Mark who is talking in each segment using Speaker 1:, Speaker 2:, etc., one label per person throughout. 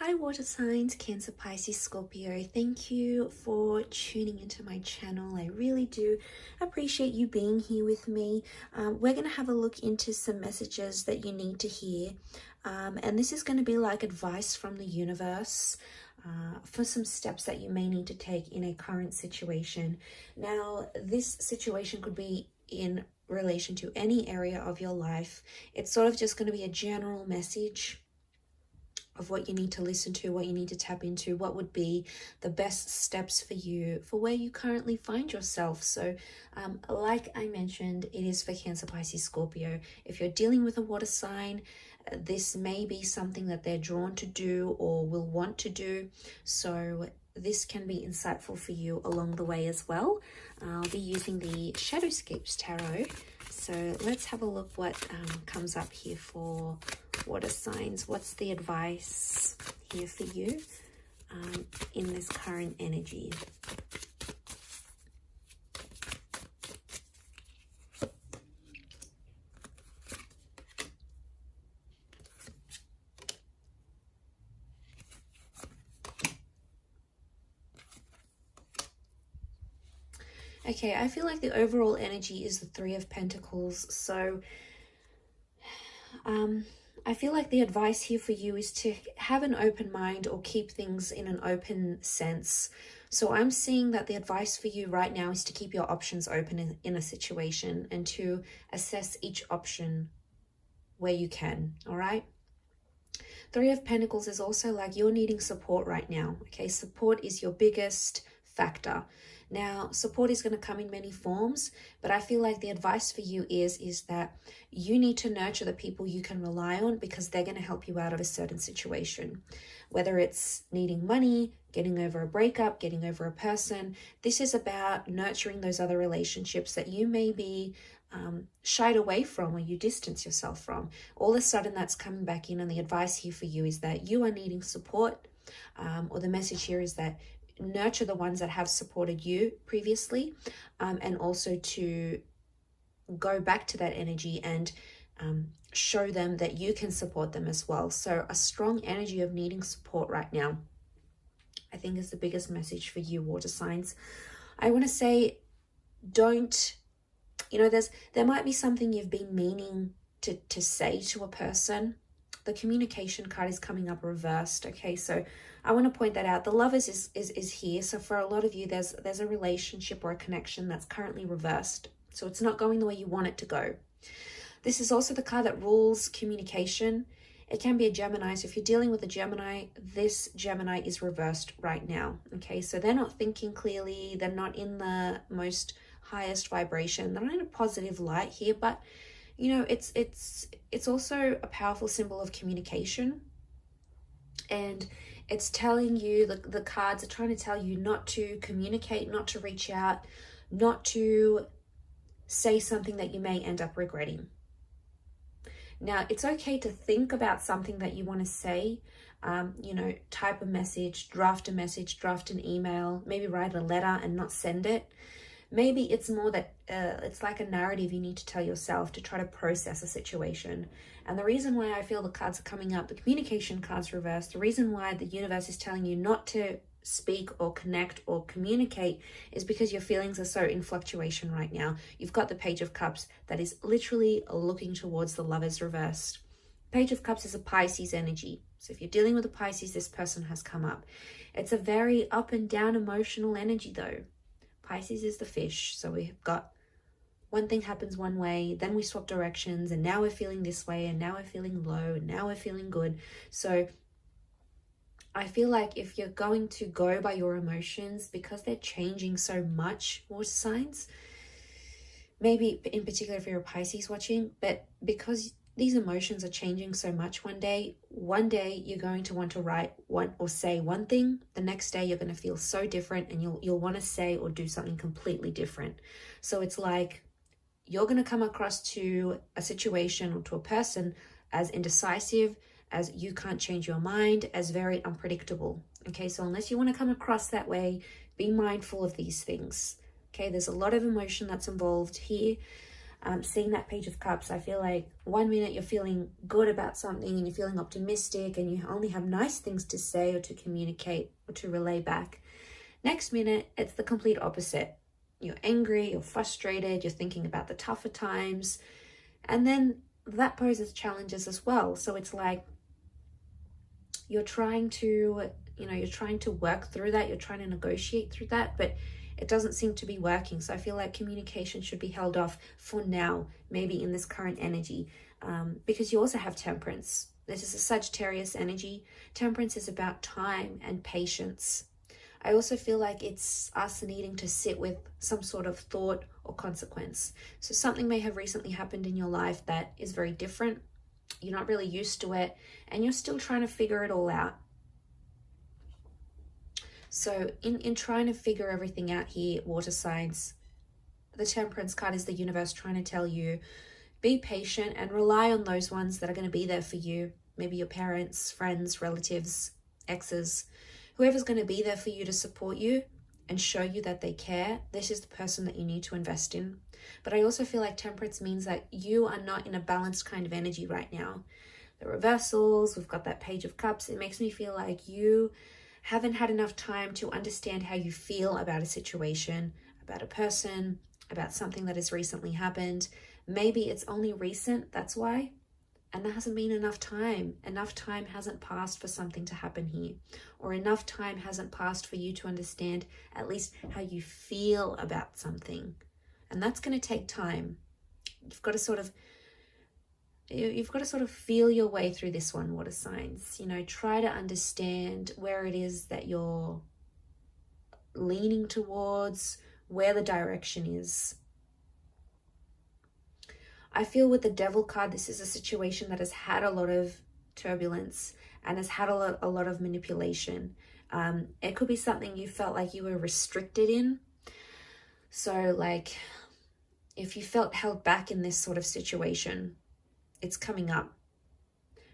Speaker 1: Hi water signs, Cancer, Pisces, Scorpio. Thank you for tuning into my channel. I really do appreciate you being here with me. We're going to have a look into some messages that you need to hear. And this is going to be like advice from the universe for some steps that you may need to take in a current situation. Now, this situation could be in relation to any area of your life. It's sort of just going to be a general message of what you need to listen to, what you need to tap into, what would be the best steps for you for where you currently find yourself. So like I mentioned, it is for Cancer, Pisces, Scorpio. If you're dealing with a water sign, this may be something that they're drawn to do or will want to do. So this can be insightful for you along the way as well. I'll be using the Shadowscapes Tarot. So let's have a look what comes up here for water signs. What's the advice here for you in this current energy? Okay, I feel like the overall energy is the Three of Pentacles. So I feel like the advice here for you is to have an open mind or keep things in an open sense. So I'm seeing that the advice for you right now is to keep your options open in a situation and to assess each option where you can, all right? Three of Pentacles is also like you're needing support right now, okay? Support is your biggest factor. Now, support is going to come in many forms, but I feel like the advice for you is that you need to nurture the people you can rely on because they're going to help you out of a certain situation. Whether it's needing money, getting over a breakup, getting over a person, this is about nurturing those other relationships that you may be shied away from or you distance yourself from. All of a sudden that's coming back in, and the advice here for you is that you are needing support, or the message here is that nurture the ones that have supported you previously, and also to go back to that energy and show them that you can support them as well. So a strong energy of needing support right now, I think, is the biggest message for you, water signs. I want to say, don't, there might be something you've been meaning to say to a person. The communication card is coming up reversed, okay? So I want to point that out. The Lovers is here. So for a lot of you, there's a relationship or a connection that's currently reversed. So it's not going the way you want it to go. This is also the card that rules communication. It can be a Gemini. So if you're dealing with a Gemini, this Gemini is reversed right now, okay? So they're not thinking clearly. They're not in the most highest vibration. They're not in a positive light here, but it's also a powerful symbol of communication. And it's telling you, the cards are trying to tell you not to communicate, not to reach out, not to say something that you may end up regretting. Now, it's okay to think about something that you want to say, type a message, draft an email, maybe write a letter and not send it. Maybe it's more that it's like a narrative you need to tell yourself to try to process a situation. And the reason why I feel the cards are coming up, the communication cards reversed, the reason why the universe is telling you not to speak or connect or communicate is because your feelings are so in fluctuation right now. You've got the Page of Cups that is literally looking towards the Lovers reversed. Page of Cups is a Pisces energy. So if you're dealing with a Pisces, this person has come up. It's a very up and down emotional energy though. Pisces is the fish. So we've got one thing happens one way, then we swap directions, and now we're feeling this way, and now we're feeling low, and now we're feeling good. So I feel like if you're going to go by your emotions, because they're changing so much, water signs, maybe in particular if you're a Pisces watching, but because these emotions are changing so much, one day you're going to want to write one or say one thing, the next day you're going to feel so different, and you'll want to say or do something completely different. So it's like you're going to come across to a situation or to a person as indecisive, as you can't change your mind, as very unpredictable. Okay, so unless you want to come across that way, be mindful of these things. Okay, there's a lot of emotion that's involved here. Seeing that Page of Cups, I feel like 1 minute you're feeling good about something and you're feeling optimistic and you only have nice things to say or to communicate or to relay back. Next minute, it's the complete opposite. You're angry, you're frustrated, you're thinking about the tougher times. And then that poses challenges as well. So it's like you're trying to, you're trying to work through that, you're trying to negotiate through that, but it doesn't seem to be working. So I feel like communication should be held off for now, maybe in this current energy, because you also have Temperance. This is a Sagittarius energy. Temperance is about time and patience. I also feel like it's us needing to sit with some sort of thought or consequence. So something may have recently happened in your life that is very different. You're not really used to it, and you're still trying to figure it all out. So in trying to figure everything out here, water signs, the Temperance card is the universe trying to tell you, be patient and rely on those ones that are going to be there for you. Maybe your parents, friends, relatives, exes, whoever's going to be there for you to support you and show you that they care. This is the person that you need to invest in. But I also feel like Temperance means that you are not in a balanced kind of energy right now. The reversals, we've got that Page of Cups. It makes me feel like you haven't had enough time to understand how you feel about a situation, about a person, about something that has recently happened. Maybe it's only recent, that's why. And there hasn't been enough time. Enough time hasn't passed for something to happen here. Or enough time hasn't passed for you to understand at least how you feel about something. And that's going to take time. You've got to sort of feel your way through this one, water signs. Try to understand where it is that you're leaning towards, where the direction is. I feel with the Devil card, this is a situation that has had a lot of turbulence and has had a lot of manipulation. It could be something you felt like you were restricted in. So like if you felt held back in this sort of situation, it's coming up.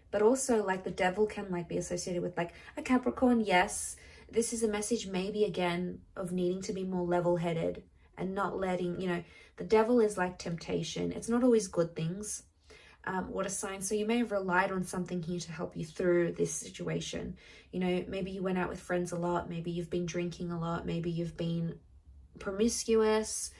Speaker 1: But also like the Devil can like be associated with like a Capricorn. Yes, this is a message maybe again of needing to be more level-headed and not letting, the Devil is like temptation. It's not always good things, water signs. So you may have relied on something here to help you through this situation. Maybe you went out with friends a lot. Maybe you've been drinking a lot. Maybe you've been promiscuous.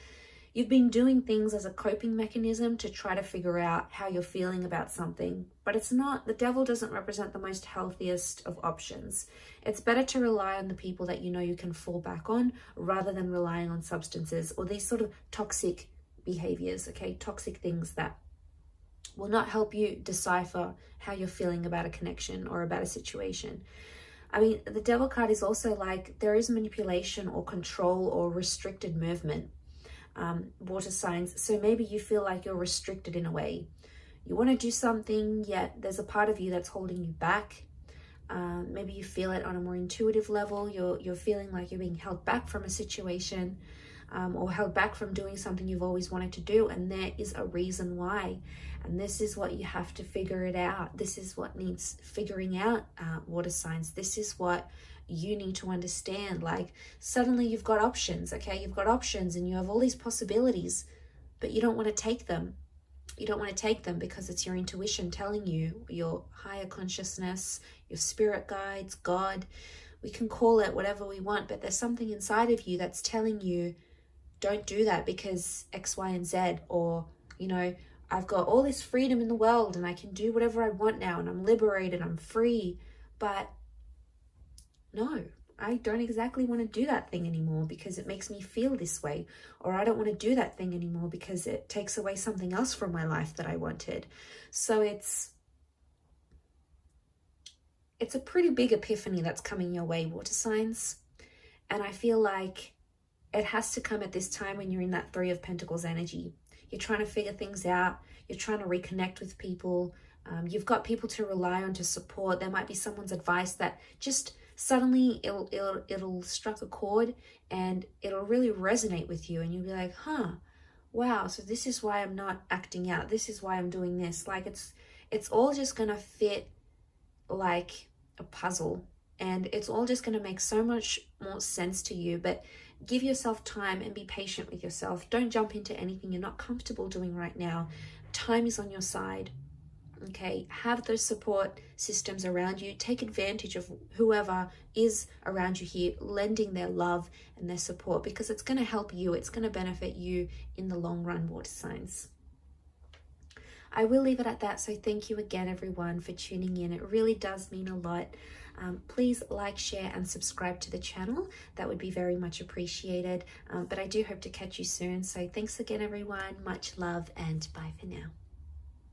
Speaker 1: You've been doing things as a coping mechanism to try to figure out how you're feeling about something. But it's not, the Devil doesn't represent the most healthiest of options. It's better to rely on the people that you can fall back on rather than relying on substances or these sort of toxic behaviors, okay? Toxic things that will not help you decipher how you're feeling about a connection or about a situation. I mean, the Devil card is also like there is manipulation or control or restricted movement. Water signs. So maybe you feel like you're restricted in a way. You want to do something, yet there's a part of you that's holding you back. Maybe you feel it on a more intuitive level. You're feeling like you're being held back from a situation, or held back from doing something you've always wanted to do, and there is a reason why. And this is what you have to figure it out. This is what needs figuring out, water signs. This is what you need to understand. Like suddenly you've got options, okay? You've got options and you have all these possibilities, but you don't want to take them. You don't want to take them because it's your intuition telling you, your higher consciousness, your spirit guides, God. We can call it whatever we want, but there's something inside of you that's telling you, don't do that because X, Y, and Z, or, I've got all this freedom in the world and I can do whatever I want now and I'm liberated, I'm free. But no, I don't exactly want to do that thing anymore because it makes me feel this way. Or I don't want to do that thing anymore because it takes away something else from my life that I wanted. So it's a pretty big epiphany that's coming your way, water signs. And I feel like it has to come at this time when you're in that 3 of Pentacles energy. You're trying to figure things out. You're trying to reconnect with people. You've got people to rely on to support. There might be someone's advice that just suddenly it'll struck a chord and it'll really resonate with you. And you'll be like, wow, so this is why I'm not acting out. This is why I'm doing this. Like it's all just going to fit like a puzzle. and it's all just going to make so much more sense to you. But give yourself time and be patient with yourself. Don't jump into anything you're not comfortable doing right now. Time is on your side. Okay, have those support systems around you. Take advantage of whoever is around you here, lending their love and their support, because it's going to help you. It's going to benefit you in the long run, water signs. I will leave it at that. So thank you again, everyone, for tuning in. It really does mean a lot. Please like, share, and subscribe to the channel. That would be very much appreciated. But I do hope to catch you soon. So thanks again, everyone. Much love, and bye for now.